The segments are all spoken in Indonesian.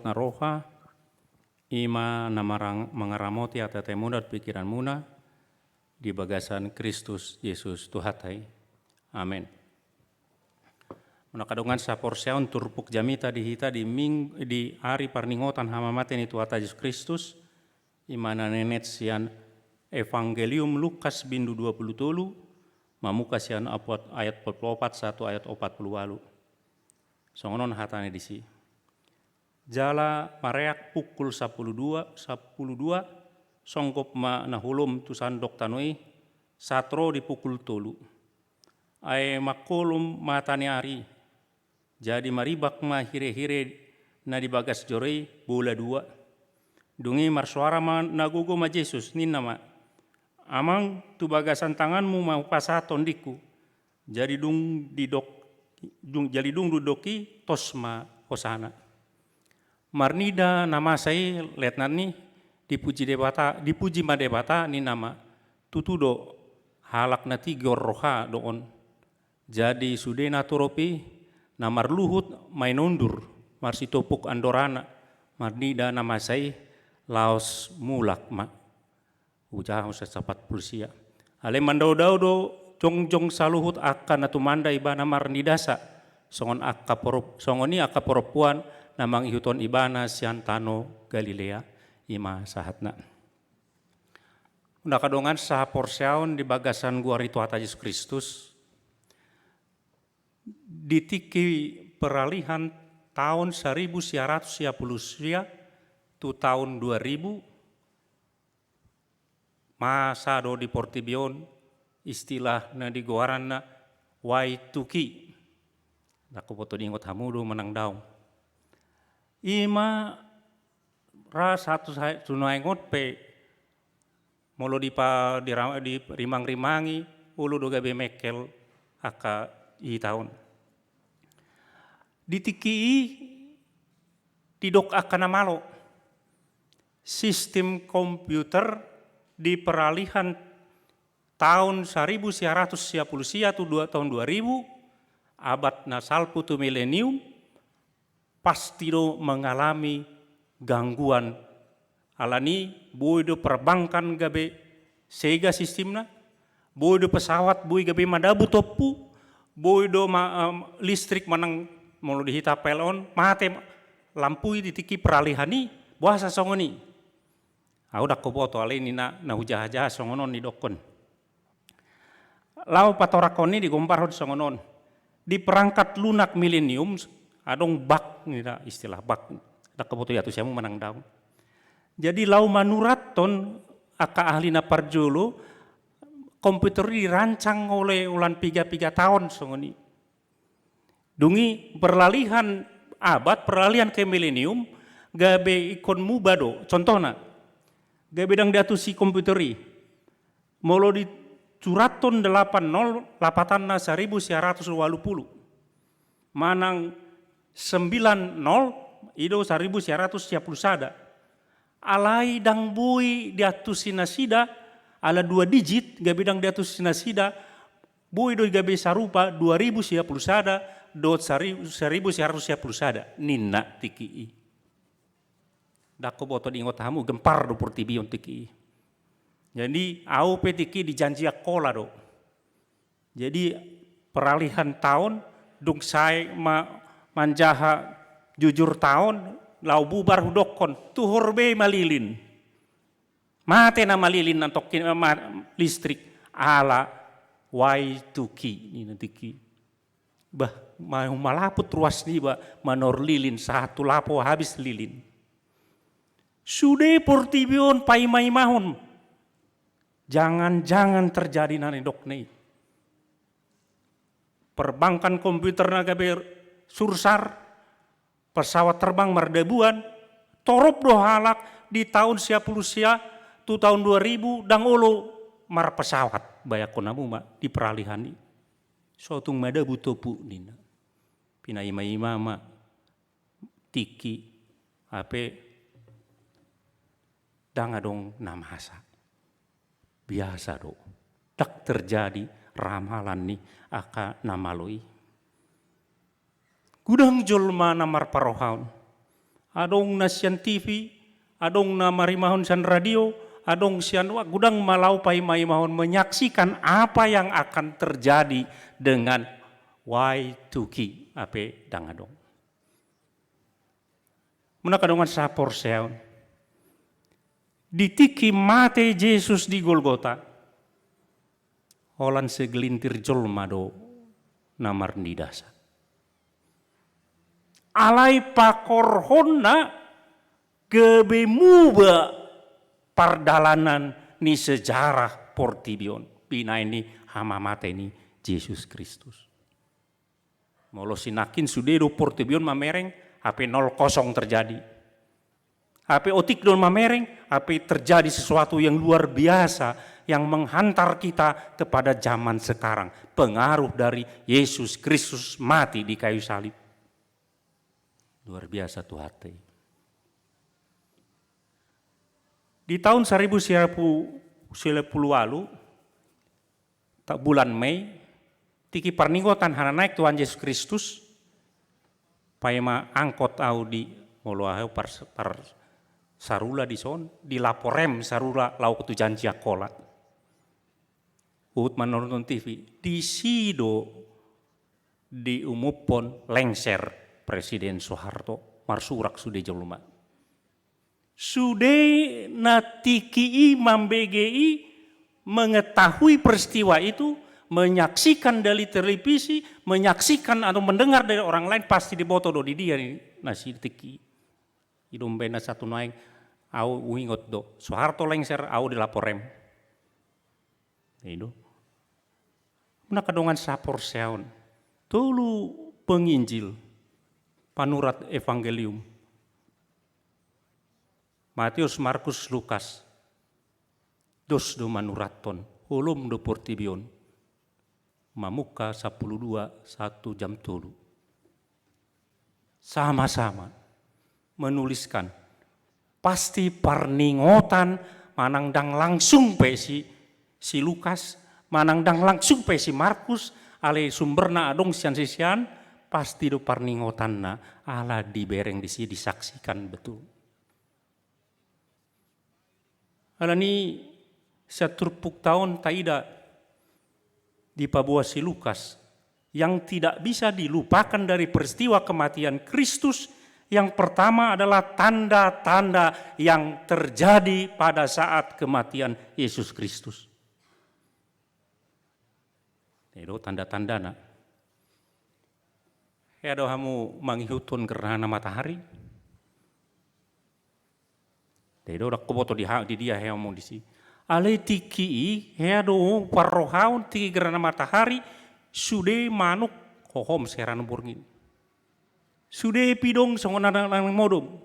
na roha, ima na mangaramoti at temuna at pikiran muna, di bagasan Kristus Yesus Tuhatai. Amen. Nakadungan sa porsyaon turpuk jamita dihita di hari parningotan hamamaten itu ata Yesus Kristus, imana nenet sian Evangelium Lukas bindu 20 mamuka sian ayat 44 satu ayat 40. Songonon hatane disi. Jala mareak pukul 12 songkop ma nahulum tu sandok tanoi satro di pukul 3. Ai makolum matani ari. Jadi maribak ma hire-hire na di bagas jorei bola 2. Dungi marsuara ma nagogo ma Yesus ninna ma. Amang tu bagasan tanganmu mau pasaton diku. Jadi dung dudoki tosma hosana. Marnida nama saya letnan ni dipuji madebata ni nama tutudo halak na tigor roha doon. Jadi sudena toropi namar luhut mainundur marsitopuk andorana. Marnida nama saya laos mulak ma. Ujah usah sapat pulsia. Ale mandau-daudo jong saluhut akan atu manda ibana marnidasa. Songoni akka poropuan namang ihuton ibana siantano Galilea ima sahatna. Nakadongan saha porsyaon di bagasan gua ritu ata Yesus Kristus. Ditiki peralihan tahun 1910 tu tahun 2000 masa do di Portibion istilah na di goaran na Y2K. Aku foto diingot hamudo menang daun. Ima ras satu sunaingot pe molo di rimang-rimangi ulu do gabe mekel aka i tahun. Ditiki tidok akan namalo sistem komputer di peralihan tahun 1910 tu tahun 2000 abad na salpu tu milenium pasti do mengalami gangguan alani boido perbankan gabe sega sistemna boido pesawat boi gabe madabu topu boido listrik manang molo dihita pelon mate lampui ditiki peralihani bahasa songoni. Udah koboto ale ini na hujah-hajah songonon ni dokon. Lau patorakoni di gompar songonon. Di perangkat lunak milenium adong bak nida istilah bak. Dak koboto ya tu siamu menang daun. Jadi lau manuraton aka ahli na parjolo komputer dirancang oleh ulan 3 tahun songoni. Dungi peralihan abad peralihan ke milenium gabe ikon mubado contohna. Gaya bidang diatusi komputeri, molo di curaton 80 lapatanna 1980, manang 90 ido 1910 sada, alai dang bui diatusi nasida, ala 2 digit gaya bidang diatusi nasida, bui do gabe sarupa 2010 sada, dot 1910 sada, ninna tiki. Dako boto di ingot hamu gempar do Portibion tiki. Jadi au petiki dijanji akola do. Jadi peralihan tahun dung saya manjaha jujur tahun lau bubar hudokon tuhur be malilin. Mate na malilin nantokin listrik ala Y2K ini tiki. Bah mau malaput ruas ni ba manor lilin satu lapo habis lilin. Sudah Portibion paimai mahun. Jangan terjadi nani dok nih. Perbankan komputer nagabe sursar, pesawat terbang merdebuan, torop do halak di tahun 10 tu tahun 2000 dang olo mar pesawat bayakon namu ma di peralihan ni. Sotung mada butopu nina. Pina ima ma tiki ape danga dong namasa. Biasa do. Tak terjadi ramalan ni aka namaloi. Gudang jolma namar parohaun. adong na sian TV, adong na marimahon sian radio, adong sian gudang malau pai maimahon menyaksikan apa yang akan terjadi dengan Y2K ape dang adong. Menakadongan sapor seon. Ditiki mate Yesus di Golgota. Olan segelintir jolma do namar di dasa. Alai pakorhonna kebemuba pardalanan ni sejarah portibion. Pina ini hama mate ni Yesus Kristus. Molo sinakin sudedo portibion mamereng, HP 00 terjadi. HP otik don mamereng, HP terjadi sesuatu yang luar biasa yang menghantar kita kepada zaman sekarang. Pengaruh dari Yesus Kristus mati di kayu salib. Luar biasa tuh hati. Di tahun 1910 lalu, bulan Mei, tiki parningotan hana naik Tuhan Yesus Kristus, paema angkot au di moloaheu par sarula di son, di laporem sarula lau ketu janji akola. Ut menonton TV, di sido diumupon lengser Presiden Soeharto marsurak sudah jeluma. Sudah natiki imam BGI mengetahui peristiwa itu, menyaksikan dari televisi, menyaksikan atau mendengar dari orang lain, pasti diboto do di dia nih nasi tiki. Hidung bena satu naik, au wingot do. Soeharto lengser, au dilaporem. Itu. Menakadongan sapor seon. Tulu penginjil. Panurat Evangelium. Matius, Markus, Lukas. Dos do manuraton, ulum do portibion. Mamuka 12, 1 jam tulu. Sama-sama menuliskan. Pasti parningotan manangdang langsung pe si Lukas, manangdang langsung pe si Markus, ale sumberna adong sian-sian, pasti do parningotanna ala dibereng di sini disaksikan betul. Ala ni seturpuk tahun taida di Papua si Lukas yang tidak bisa dilupakan dari peristiwa kematian Kristus. Yang pertama adalah tanda-tanda yang terjadi pada saat kematian Yesus Kristus. Itu tanda-tandana. Hedo hamu manghutun gerhana matahari. Dedo dak koboto di dia hemu di si. Ale tiki hedo parrohaun tiki gerhana matahari sude manuk hohom seran burngin. Sude pidong songon nang modom.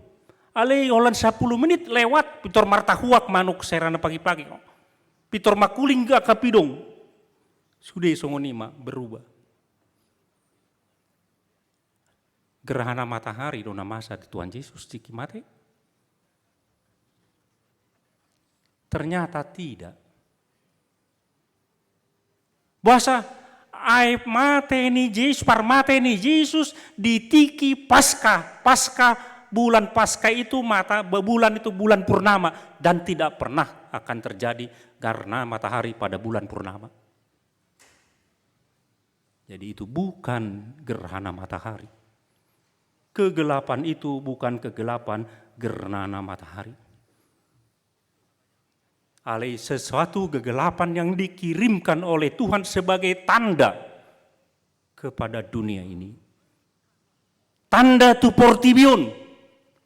Ale olan 10 menit lewat pitor martahuak manuk serana pagi-pagi. Pitor makuling gak kapidong. Sude songon ima berubah. Gerhana matahari dona masa di Tuhan Yesus tiki mate? Ternyata tidak. Bahasa aib mate ni Yesus, par mate ni Yesus ditiki pasca bulan pasca itu bulan itu bulan purnama dan tidak pernah akan terjadi gerhana matahari pada bulan purnama. Jadi itu bukan gerhana matahari. Kegelapan itu bukan kegelapan gerhana matahari. Ale sesuatu kegelapan yang dikirimkan oleh Tuhan sebagai tanda kepada dunia ini. Tanda tu portibion.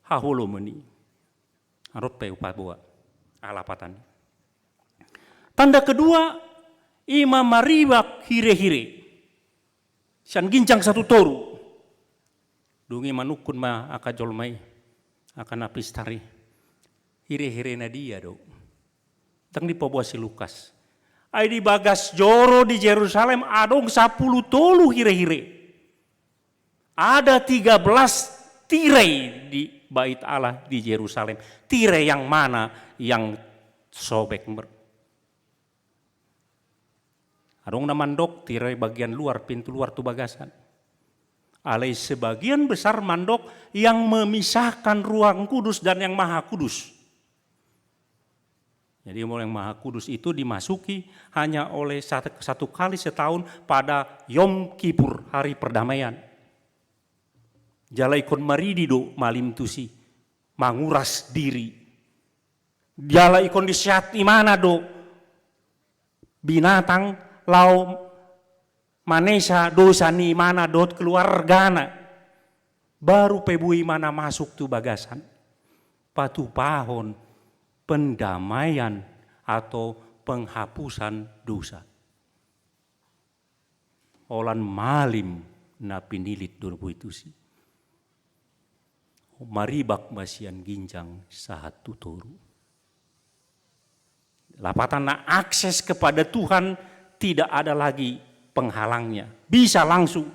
Haholo meni. Harut pe upabua. Alapatan. Tanda kedua, ima maribak hire-hire. Sian gincang satu toru. Dungi manukun ma akajolmai akan apistari. Hire-hire na dia do. Tang di Papua si Lukas. Ai di bagas joro di Yerusalem adong 10 tolu hire-hire. Ada 13 tirai di bait Allah di Yerusalem. Tirai yang mana yang sobek. Adong na mandok tirai bagian luar, pintu luar tu bagasan. Alai sebagian besar mandok yang memisahkan ruang kudus dan yang maha kudus. Jadi yang maha kudus itu dimasuki hanya oleh satu kali setahun pada Yom Kippur, hari perdamaian. Jala ikon maridido malim tusi, manguras diri. Jala ikon disyat imana do, binatang lau manesa dosa ni mana dot keluargana. Baru pebui mana masuk tu bagasan. Patu pahon pendamaian atau penghapusan dosa. Olan malim na pinilit durbu itu sih. Maribak masian ginjang sahat tutoru. Lapatan na akses kepada Tuhan tidak ada lagi penghalangnya. Bisa langsung.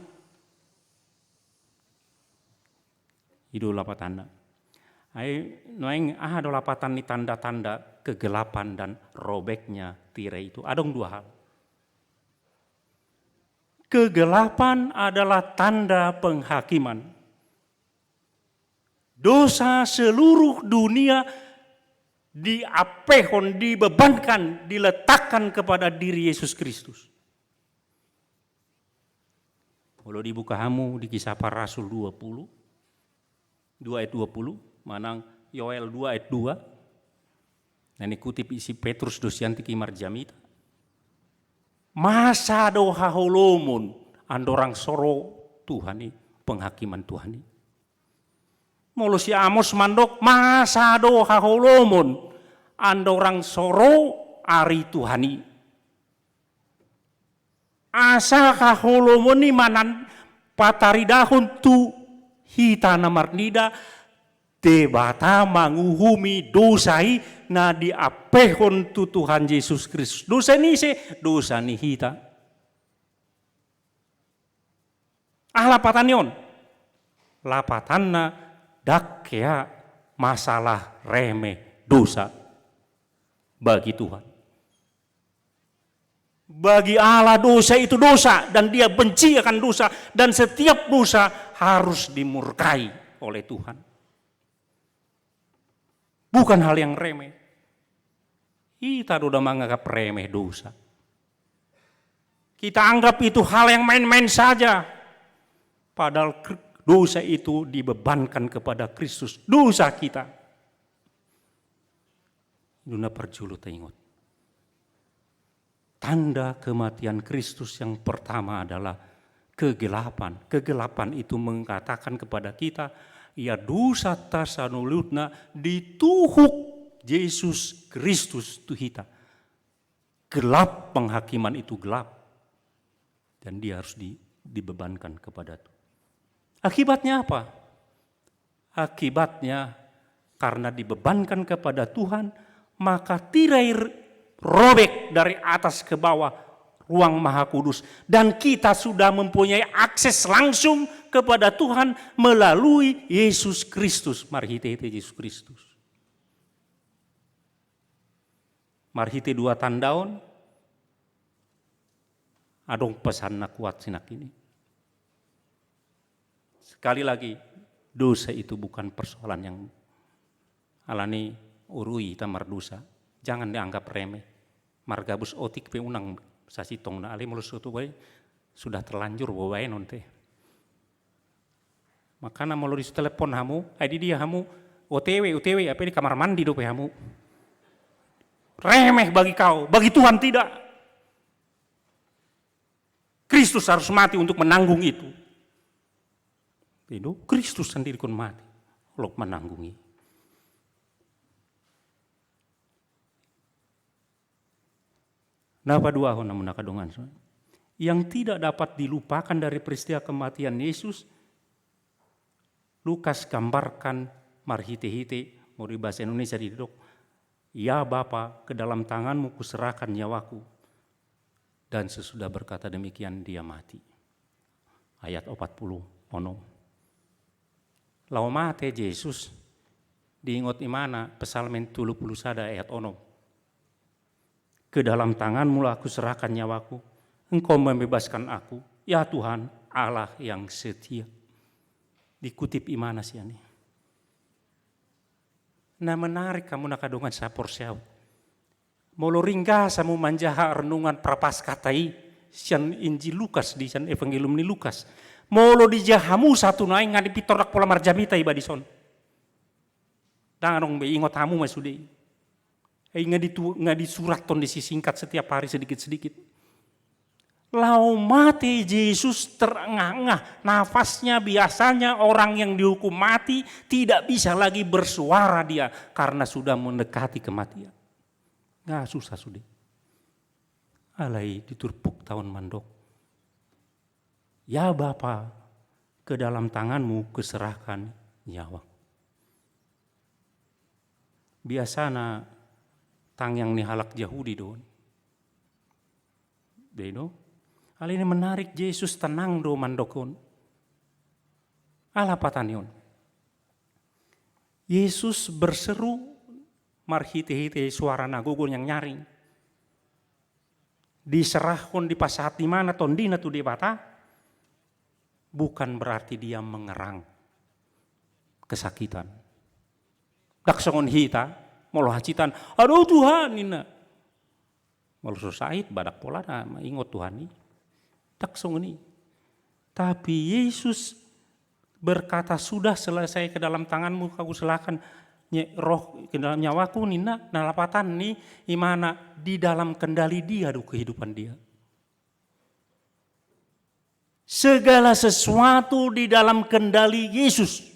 Itu lapatan na. Noeng ada lapatan ni tanda-tanda kegelapan dan robeknya tirai itu. Ada dua hal. Kegelapan adalah tanda penghakiman. Dosa seluruh dunia diapehon, dibebankan, diletakkan kepada diri Yesus Kristus. Kalau dibuka hamu di Kisah Para Rasul 2 ayat 20, manang Yoel 2 ayat 2. Dan kutip isi Petrus dosianti kimar jamita. Masa do haholomun andorang soro Tuhan ini, penghakiman Tuhan ini. Mulu si Amos mandok masa do haholomun andorang soro ari Tuhan ini. Asa haholomun ni manan pataridahun tu hita namarnida debata manguhumi dosai na diapehon tu Tuhan Yesus Kristus. Dosa ni dosa ni hita. Lapatan yon. Lapatan na dakya masalah remeh dosa bagi Tuhan. Bagi Allah dosa itu dosa dan dia benci akan dosa dan setiap dosa harus dimurkai oleh Tuhan. Bukan hal yang remeh. Kita sudah menganggap remeh dosa. Kita anggap itu hal yang main-main saja. Padahal dosa itu dibebankan kepada Kristus. Dosa kita. Duna perjulu teringat. Tanda kematian Kristus yang pertama adalah kegelapan. Kegelapan itu mengatakan kepada kita, ya dosa tasanulutna dituhuk Yesus Kristus tuhita. Gelap, penghakiman itu gelap. Dan dia harus dibebankan kepada Tuhan. Akibatnya apa? Akibatnya karena dibebankan kepada Tuhan, maka tirai robek dari atas ke bawah ruang Maha Kudus. Dan kita sudah mempunyai akses langsung kepada Tuhan melalui Yesus Kristus. Mari kita Yesus Kristus. Mari kita 2 tandaon. Adong pesan nak kuat sinak ini. Sekali lagi, dosa itu bukan persoalan yang alani urui tamar dosa. Jangan dianggap remeh. Margabus otik pe unang sasitong na ali mulus itu bae sudah terlanjur bawa nonte. Makanya mau di telepon hamu, adi dia hamu OTW apa di kamar mandi do pe hamu. Remeh bagi kau, bagi Tuhan tidak. Kristus harus mati untuk menanggung itu. Itu Kristus sendiri pun mati untuk menanggungi. Napa dua hona menakadongan yang tidak dapat dilupakan dari peristiwa kematian Yesus. Lukas gambarkan marhite-hite mau di bahasa Indonesia didok. Ya Bapa, ke dalam tanganmu kuserahkan nyawaku. Dan sesudah berkata demikian dia mati. Ayat 40 ono. Lau mate Yesus diingot imana Psalmen 30 sada ayat ono. Ke dalam tanganmu aku serahkan nyawaku. Engkau membebaskan aku. Ya Tuhan Allah yang setia. Dikutip imana sih ini. Nah menarik kamu nakadongan sa porsiaw. Molo ringga samu manjaha renungan prapaskatai sian Injil Lukas di sian Evangelium ni Lukas. Molo dijahamu satu naing ngadi pitorak pola marjamita iba di son. Dangan be ingot hamu masudi. Ngadi surat ton disingkat setiap hari sedikit-sedikit. Lau mati Yesus terengah-engah, nafasnya biasanya orang yang dihukum mati tidak bisa lagi bersuara dia karena sudah mendekati kematian. Nggak susah sudah. Alai diturpuk tahun mandok. Ya Bapa, ke dalam tanganmu keserahkan nyawa. Biasana tang yang nihalak Yahudi don. Deno. Hal ini menarik, Yesus tenang do mandokon. Ala patanion. Yesus berseru marhite-hite suara nagogon yang nyaring. Diserahkan di pasat di mana tondina tu di bata. Bukan berarti dia mengerang kesakitan. Daksongon hita, molo hacitan, aduh Tuhan ina. Molo susahit badak pola na maingot Tuhan ini. Taksong ini. Tapi Yesus berkata sudah selesai ke dalam tanganmu kau serahkan roh ke dalam nyawaku nina nalapatan nih imana di dalam kendali dia do kehidupan dia. Segala sesuatu di dalam kendali Yesus.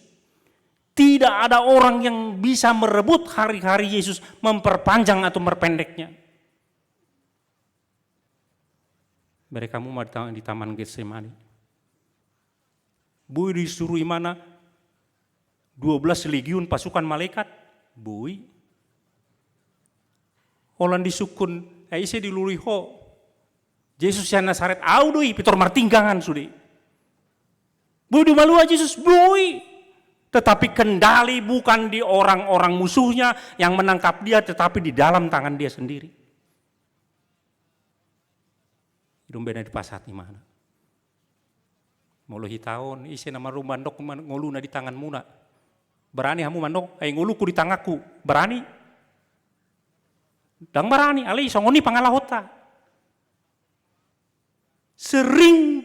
Tidak ada orang yang bisa merebut hari-hari Yesus memperpanjang atau memperpendeknya. Mereka mau di taman Getsemani. Bui disuruh imana 12 legiun pasukan malaikat. Bui. Olan disukun. Ise diluri ho. Yesus yang Nasaret. Audui. Pitor martinggangan sudi. Bui di malua Yesus. Bui. Tetapi kendali bukan di orang-orang musuhnya yang menangkap dia. Tetapi di dalam tangan dia sendiri. Dumbena di pasat di mana? Molo hitaon isi nama rumah mandok ngulu na di tangan muna. Berani hamu mandok, nguluku di tangaku. Berani? Dang berani, alai songoni pangalahota. Sering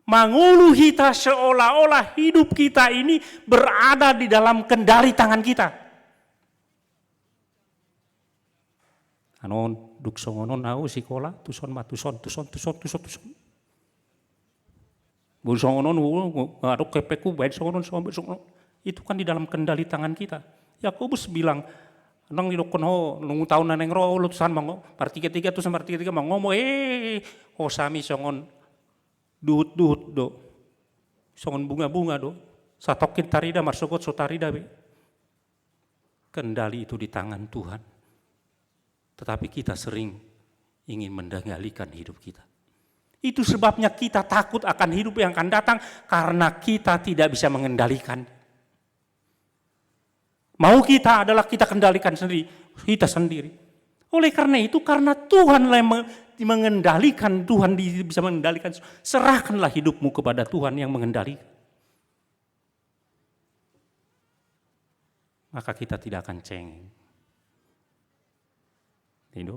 mangulu kita seolah-olah hidup kita ini berada di dalam kendali tangan kita. Anon duk songonon au sikola tuson. Bu songonon ngaduk kepeku baik songonon. Itu kan di dalam kendali tangan kita. Yakobus bilang nang dilokon ho nunggu tahun naneng roh lutusan mango partiga-tiga tu sama partiga-tiga mangomo sami songon duhut do. Songon bunga-bunga do. Satokin tarida marsokot so tarida be. Kendali itu di tangan Tuhan. Tetapi kita sering ingin mengendalikan hidup kita. Itu sebabnya kita takut akan hidup yang akan datang karena kita tidak bisa mengendalikan. Mau kita adalah kita kendalikan sendiri, kita sendiri. Oleh karena itu, karena Tuhan mengendalikan, Tuhan bisa mengendalikan, serahkanlah hidupmu kepada Tuhan yang mengendalikan. Maka kita tidak akan cengeng. Itu,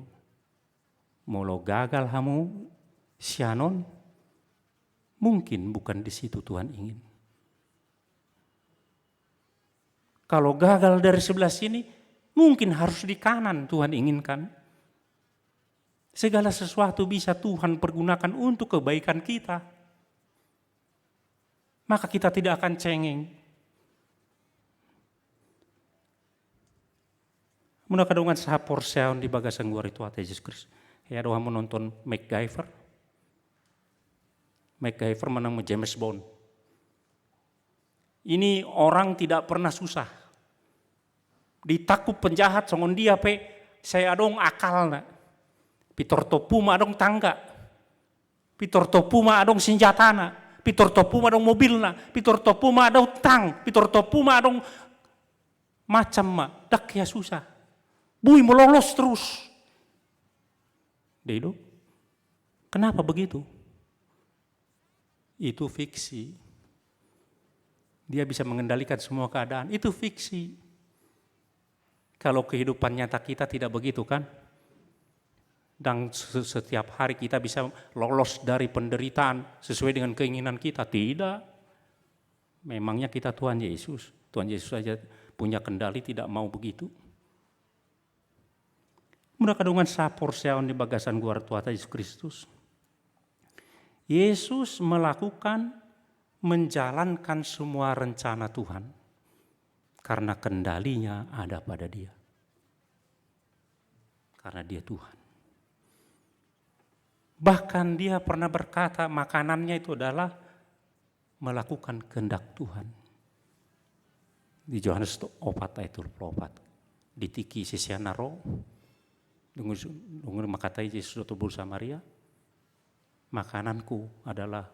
molo gagal hamu, sianon, mungkin bukan di situ Tuhan ingin. Kalau gagal dari sebelah sini, mungkin harus di kanan Tuhan inginkan. Segala sesuatu bisa Tuhan pergunakan untuk kebaikan kita. Maka kita tidak akan cengeng. Muna kadongan sa porseon di bagasang luar itu ate Yesus Kristus. Ya doa menonton MacGyver. MacGyver menang James Bond. Ini orang tidak pernah susah. Ditakup penjahat songon dia saya adong akalna. Pitor topu ma adong tangga. Pitor topu ma adong senjatana. Pitor topu ma adong mobilna. Pitor topu ma adong tang. Pitor topu ma adong macam ma. Dak ya susah. Bui melolos terus. Dedo. Kenapa begitu? Itu fiksi. Dia bisa mengendalikan semua keadaan. Itu fiksi. Kalau kehidupan nyata kita tidak begitu kan? Dan setiap hari kita bisa lolos dari penderitaan sesuai dengan keinginan kita. Tidak. Memangnya kita Tuhan Yesus. Tuhan Yesus saja punya kendali, tidak mau begitu. Muna kadungan sapor siaon di bagasan guar Tuhan Yesus Kristus. Yesus menjalankan semua rencana Tuhan karena kendalinya ada pada Dia. Karena Dia Tuhan. Bahkan Dia pernah berkata makanannya itu adalah melakukan kehendak Tuhan. Di Yohanes 4 ayat 24. Ditiki sisianaro. Dengar makatai Yesus atau Bursa Maria. Makananku adalah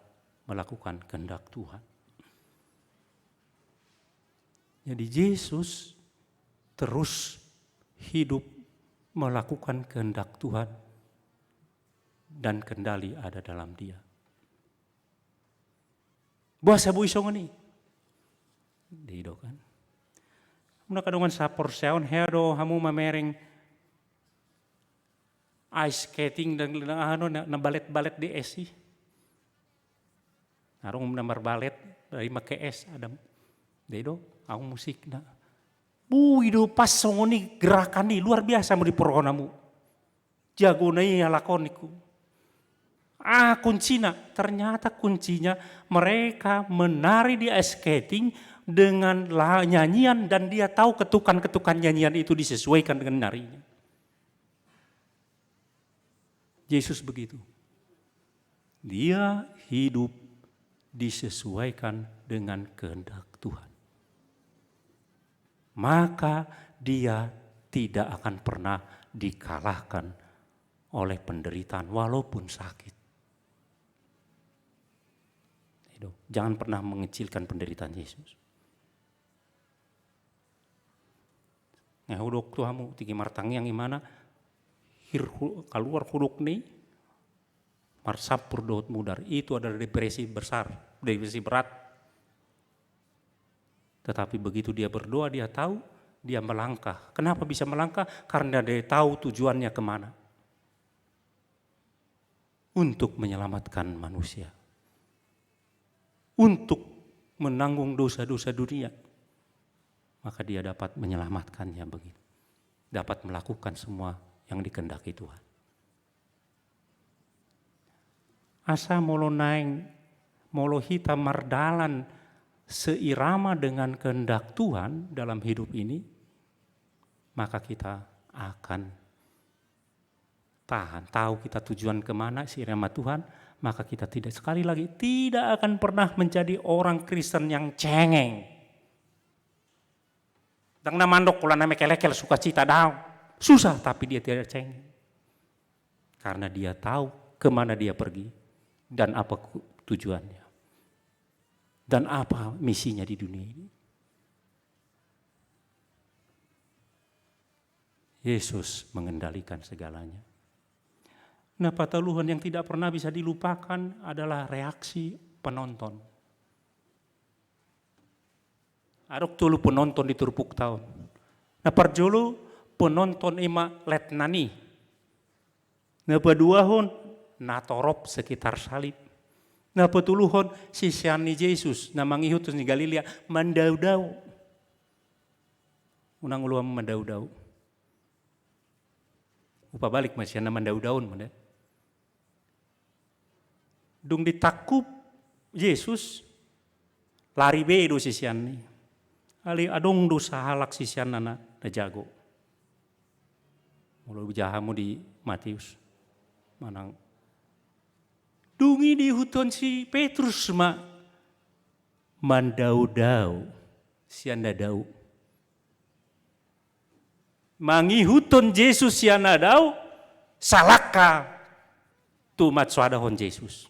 melakukan kehendak Tuhan. Jadi Yesus terus hidup melakukan kehendak Tuhan dan kendali ada dalam Dia. Buasa bu isong ini. Dido kan. Muna kadungan sapor seon hero hamu mamereng ice skating dan na balet-balet di esi. Arong namar balet dari make es adam. Dedo aku musik na. Buido pas songoni gerakan ni luar biasa mau diporhonamu. Jago na iya lakoniku. Kuncinya ternyata kuncinya mereka menari di ice skating dengan nyanyian dan dia tahu ketukan-ketukan nyanyian itu disesuaikan dengan narinya. Yesus begitu. Dia hidup disesuaikan dengan kehendak Tuhan. Maka dia tidak akan pernah dikalahkan oleh penderitaan walaupun sakit. Jangan pernah mengecilkan penderitaan Yesus. Hudok Tuhamu tiki martang yang gimana? Keluar huduk nih, marsapur dot mudar. Itu adalah depresi besar, depresi berat. Tetapi begitu dia berdoa, dia tahu, dia melangkah. Kenapa bisa melangkah? Karena dia tahu tujuannya kemana. Untuk menyelamatkan manusia. Untuk menanggung dosa-dosa dunia. Maka dia dapat menyelamatkannya begitu. Dapat melakukan semua yang dikehendaki Tuhan. Asa molo naeng, molo hita mardalan seirama dengan kehendak Tuhan dalam hidup ini, maka kita akan tahan. Tahu kita tujuan kemana seirama Tuhan, maka kita tidak sekali lagi tidak akan pernah menjadi orang Kristen yang cengeng. Dang namandok kula na mekelekel sukacita daw. Susah tapi dia tidak cengeng. Karena dia tahu kemana dia pergi dan apa tujuannya. Dan apa misinya di dunia ini. Yesus mengendalikan segalanya. Nah, pataluhan yang tidak pernah bisa dilupakan adalah reaksi penonton. Adok tulu penonton di Turpuk tahun. Nah, parjolo penonton ima letnani. Nah, paduahon natorop sekitar salib. Nah, petuluhon sisiani Yesus na mangihutus ni Galilea mandau-dau. Unang uluam mandau-dau. Upa balik masih na mandau-daun mana. Dung ditakup Yesus lari bedo sisiani. Ali adong dosa halak sisian na jago. Mulu jahamu di Matius. Manang. Dungi di hutan si Petrus mandau-dau. Sianda dau. Mangi hutan Yesus sianda dau. Salaka. Tumat suadahon Yesus.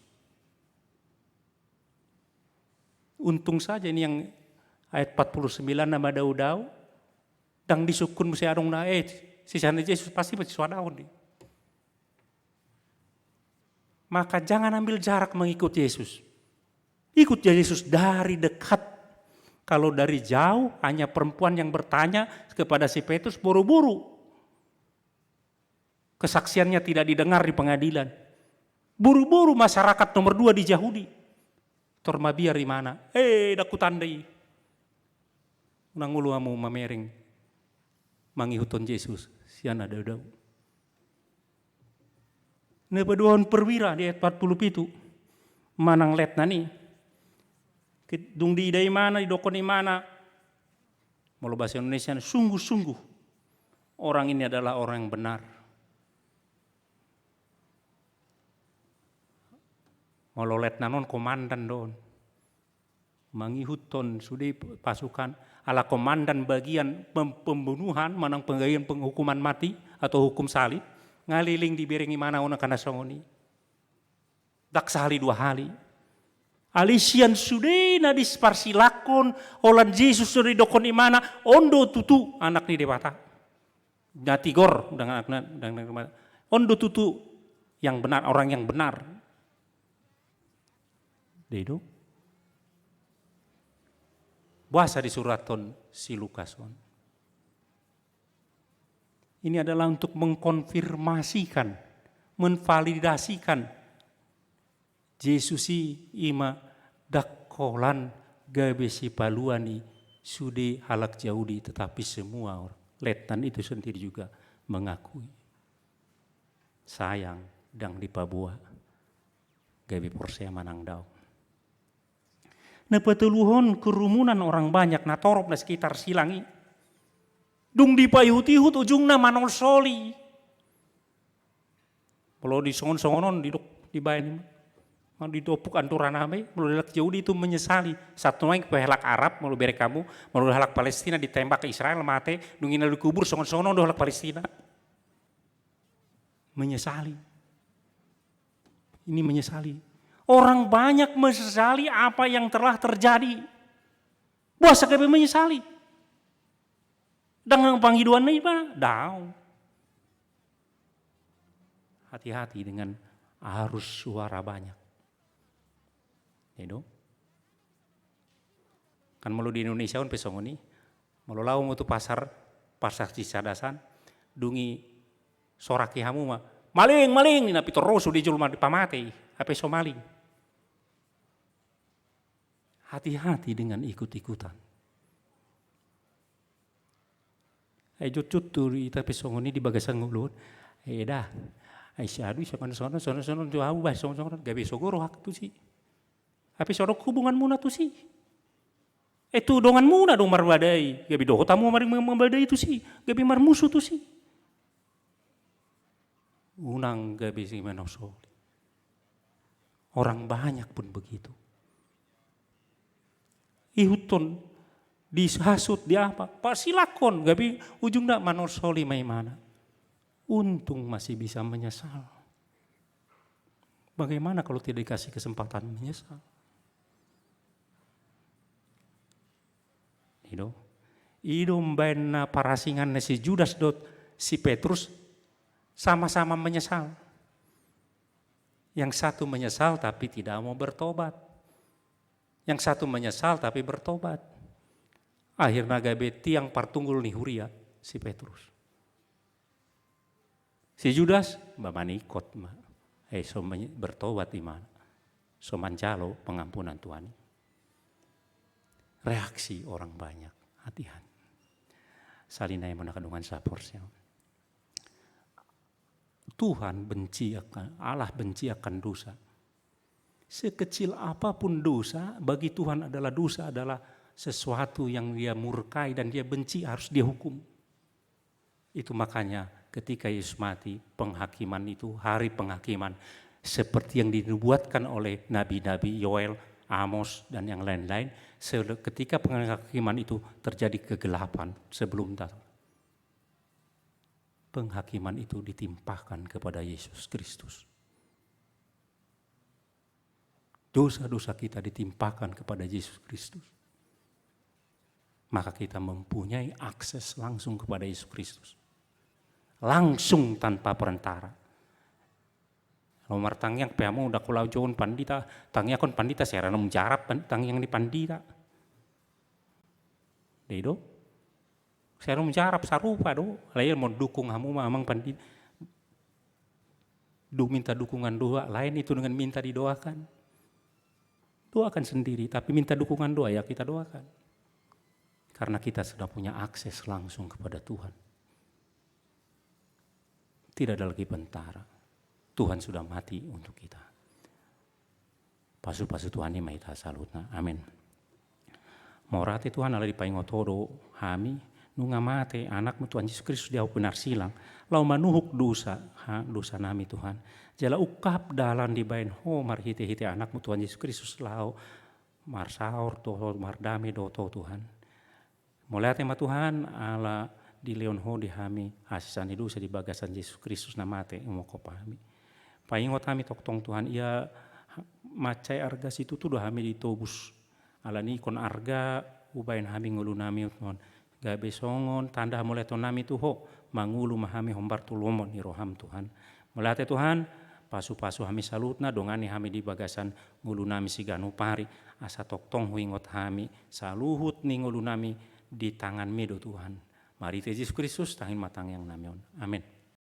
Untung saja ini yang ayat 49 nama dau-dau. Dang disukun mesti adong na sisian Yesus pasti masih suadahon nih. Maka jangan ambil jarak mengikut Yesus. Ikut Yesus dari dekat. Kalau dari jauh hanya perempuan yang bertanya kepada si Petrus, buru-buru. Kesaksiannya tidak didengar di pengadilan. Buru-buru masyarakat nomor 2 di Yahudi. Tormabiar di mana? Daku tandai. Nangulu amu mamering. Mangihuton Yesus. Siana dadau. Nepaduhon perwira di ayat 47. Manang let nani. Dung di idai mana, di dokon di mana. Mau bahasa Indonesia, sungguh-sungguh. Orang ini adalah orang yang benar. Mau let nanon komandan don. Mangihuton sudah pasukan ala komandan bagian pembunuhan, manang penggayan penghukuman mati atau hukum salib. Ngaliling dibiringi mana una kana songoni. Dak sehali 2 hari. Alisian sudah na disparsilakon olan Yesus sudah dokon imana ondo tutu anak ni dewata. Natigor dengan ondo tutu yang benar, orang yang benar. Dedo. Bahasa di suraton si Lukason. Ini adalah untuk mengkonfirmasikan, menvalidasikan Yesus ima dakolan gabesi paluani sudi halak Yahudi, tetapi semua orang letnan itu sendiri juga mengakui sayang dang di Papua gabi porsea manang dau. Nepetuluhon kerumunan orang banyak na torop na sekitar silangi. Dung di payut-ihut ujungna manol soli. Kalau di songon-songonon di bayan di dopuk anturan ame, melalui Yahudi itu menyesali. Satu lagi kehalak Arab, melalui berek kamu, melalui halak Palestina ditembak ke Israel mate, dungin lalu kubur songon-songonon do halak Palestina. Menyesali. Ini menyesali. Orang banyak menyesali apa yang telah terjadi. Buasa kebe menyesali. Dengan panghiduan ini apa? Dau. Hati-hati dengan arus suara banyak. Itu. Kan malu di Indonesia pun pesong ini. Malu lau mau tu pasar Cisadasan. Dungi soraki hamu mah. Maling, na pitoroso di julma di pamate. Apa so maling? Hati-hati dengan ikut-ikutan. Jut turi tapi songoni di bagasan ngulut. Dah. Syadu sono jauh bah sono gabe sogoro hak tu sih. Tapi sorok hubungan muna tu sih. Itu dongan muna dong marbadai. Gabe doho tamu maring membadai itu sih. Gabe mar musuh tu sih. Unang gabe sih manosoli. Orang banyak pun begitu. Ihuton dihasut di apa? Pasti lakon, gabi ujung dak manosoli mai mana. Untung masih bisa menyesal. Bagaimana kalau tidak dikasih kesempatan menyesal? Ido mbena parasingan si Judas dot si Petrus sama-sama menyesal. Yang satu menyesal tapi tidak mau bertobat. Yang satu menyesal tapi bertobat. Akhirnya gabe tiang partunggul nih huria si Petrus. Si Judas manikot mah. So bertobat di mana? So mancalo pengampunan Tuhan. Reaksi orang banyak, hati-hati. Salinai menakadungan saporsnya. Tuhan benci akan, Allah benci akan dosa. Sekecil apapun dosa, bagi Tuhan adalah dosa, adalah sesuatu yang dia murkai dan dia benci, harus dia hukum. Itu makanya ketika Yesus mati, penghakiman itu, hari penghakiman, seperti yang dinubuatkan oleh nabi-nabi Yoel, Amos, dan yang lain-lain, ketika penghakiman itu terjadi kegelapan sebelum datang. Penghakiman itu ditimpahkan kepada Yesus Kristus. Dosa-dosa kita ditimpahkan kepada Yesus Kristus. Maka kita mempunyai akses langsung kepada Yesus Kristus. Langsung tanpa perantara. Nomor tangyang peamu udah kulau jauh pandita, tangyang kon pandita serana menjarap tangyang di pandita. Dedo. Saya menjarap sarupa do. Lain mau dukung kamu mamang pandit. Minta dukungan doa. Lain itu dengan minta didoakan. Doakan sendiri, tapi minta dukungan doa ya kita doakan. Karena kita sudah punya akses langsung kepada Tuhan. Tidak ada lagi bentara. Tuhan sudah mati untuk kita. Pasu-pasu Tuhan ini maita salutna. Amin. Morate Tuhan ala dipaingotodo kami nunga mate anakmu Tuhan Yesus Kristus dia benar silang. Lau manuhuk dosa nami Tuhan. Jala ukap dalan di bain mar hite-hite anakmu Tuhan Yesus Kristus lau marsaur toho mardame do Tuhan. Mulai tema Tuhan ala di leon ho di hami asisan dosa di bagasan Yesus Kristus namate umoko pahami. Paingot kami tok-tong Tuhan ia macai arga situ tuh hami ditobus. Ala ni kon arga ubain hami ngulu nami Tuhan. Gabe songon tanda mulai to nami tuh ho mangulu mahami hombar tulomon ni roham Tuhan. Mulai Tuhan pasu-pasu hami salutna dongani hami di bagasan ngulu nami siganu pari asa tok-tong huingot hami saluhut ni ngulu nami di tangan medo Tuhan. Mari Yesus Kristus tahin matang yang namion. Amin.